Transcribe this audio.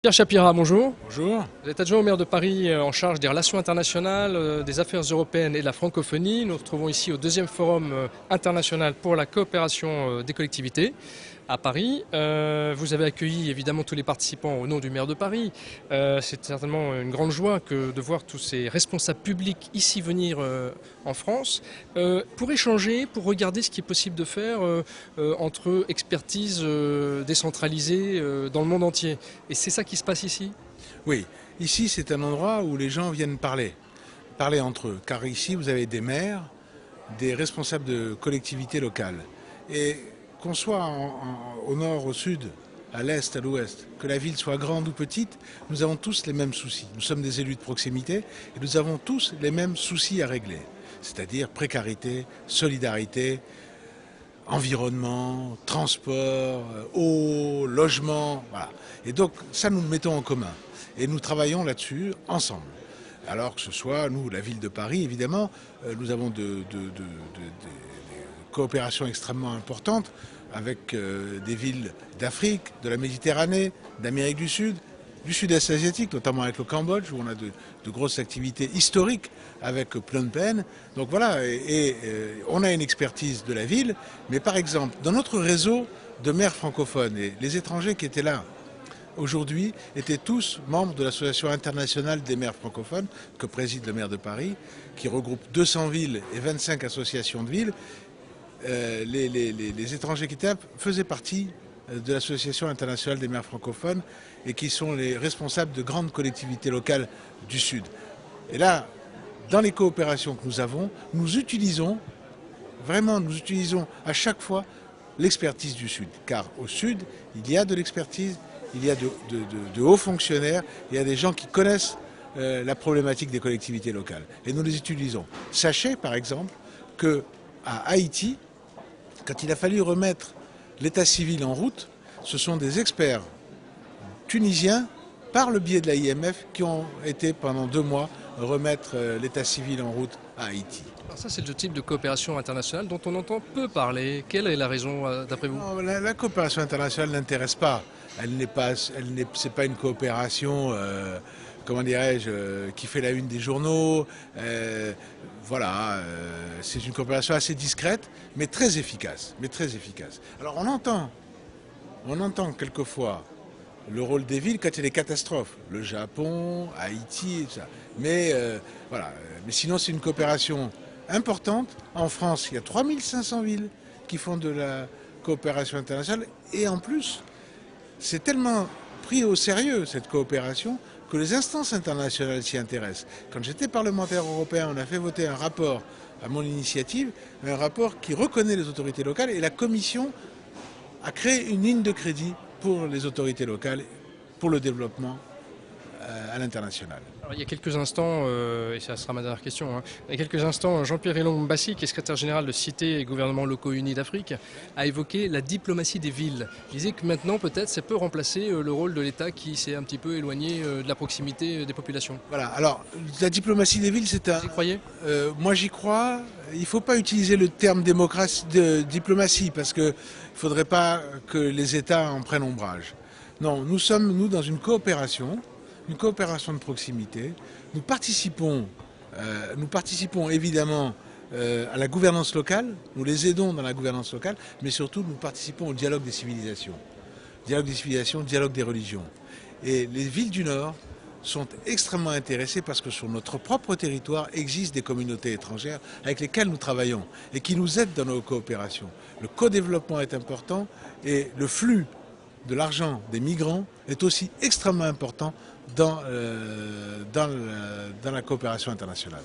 Pierre Chapira, bonjour. Bonjour. Vous êtes adjoint au maire de Paris en charge des relations internationales, des affaires européennes et de la francophonie. Nous nous retrouvons ici au deuxième forum international pour la coopération des collectivités à Paris. Vous avez accueilli évidemment tous les participants au nom du maire de Paris. C'est certainement une grande joie de voir tous ces responsables publics ici venir en France pour échanger, pour regarder ce qui est possible de faire entre expertise décentralisée dans le monde entier. Et c'est ça qui se passe ici? Oui, ici c'est un endroit où les gens viennent parler entre eux, car ici vous avez des maires, des responsables de collectivités locales. Et qu'on soit au nord, au sud, à l'est, à l'ouest, que la ville soit grande ou petite, nous avons tous les mêmes soucis. Nous sommes des élus de proximité et nous avons tous les mêmes soucis à régler, c'est-à-dire précarité, solidarité, environnement, transport, eau, logement, voilà. Et donc ça nous le mettons en commun et nous travaillons là-dessus ensemble. Alors que ce soit, nous, la ville de Paris, évidemment, nous avons des coopérations extrêmement importantes avec des villes d'Afrique, de la Méditerranée, d'Amérique du Sud-Est asiatique, notamment avec le Cambodge, où on a de grosses activités historiques avec Phnom Penh. Donc voilà, on a une expertise de la ville, mais par exemple, dans notre réseau de maires francophones, et les étrangers qui étaient là aujourd'hui étaient tous membres de l'Association internationale des maires francophones, que préside le maire de Paris, qui regroupe 200 villes et 25 associations de villes. Les étrangers qui étaient là faisaient partie de l'Association internationale des maires francophones et qui sont les responsables de grandes collectivités locales du Sud. Et là, dans les coopérations que nous avons, nous utilisons à chaque fois l'expertise du Sud. Car au Sud, il y a de l'expertise, il y a de hauts fonctionnaires, il y a des gens qui connaissent la problématique des collectivités locales. Et nous les utilisons. Sachez par exemple qu'à Haïti, quand il a fallu remettre l'état civil en route, ce sont des experts tunisiens, par le biais de la IMF, qui ont été pendant 2 mois remettre l'état civil en route à Haïti. Alors ça, c'est le type de coopération internationale dont on entend peu parler. Quelle est la raison d'après vous? Non, la coopération internationale n'intéresse pas. C'est pas une coopération, comment dirais-je, qui fait la une des journaux. Voilà, c'est une coopération assez discrète, mais très efficace. Alors on entend quelquefois le rôle des villes quand il y a des catastrophes. Le Japon, Haïti, et tout ça. Mais voilà. Mais sinon, c'est une coopération importante. En France, il y a 3500 villes qui font de la coopération internationale. Et en plus, c'est tellement pris au sérieux, cette coopération, que les instances internationales s'y intéressent. Quand j'étais parlementaire européen, on a fait voter un rapport à mon initiative, un rapport qui reconnaît les autorités locales, et la Commission a créé une ligne de crédit pour les autorités locales, pour le développement à l'international. Il y a quelques instants, et ça sera ma dernière question, hein, il y a quelques instants, Jean-Pierre Elon Mbassi, qui est secrétaire général de Cité et gouvernements locaux unis d'Afrique, a évoqué la diplomatie des villes. Il disait que maintenant, peut-être, ça peut remplacer le rôle de l'État qui s'est un petit peu éloigné de la proximité des populations. Voilà, alors la diplomatie des villes, c'est un... Vous y croyez? Moi j'y crois. Il ne faut pas utiliser le terme diplomatie, parce qu'il ne faudrait pas que les États en prennent ombrage. Non, nous sommes, nous, dans une coopération de proximité. Nous participons évidemment à la gouvernance locale, nous les aidons dans la gouvernance locale, mais surtout nous participons au dialogue des civilisations. Dialogue des religions. Et les villes du Nord sont extrêmement intéressées parce que sur notre propre territoire existent des communautés étrangères avec lesquelles nous travaillons et qui nous aident dans nos coopérations. Le co-développement est important et le flux de l'argent des migrants est aussi extrêmement important dans la coopération internationale.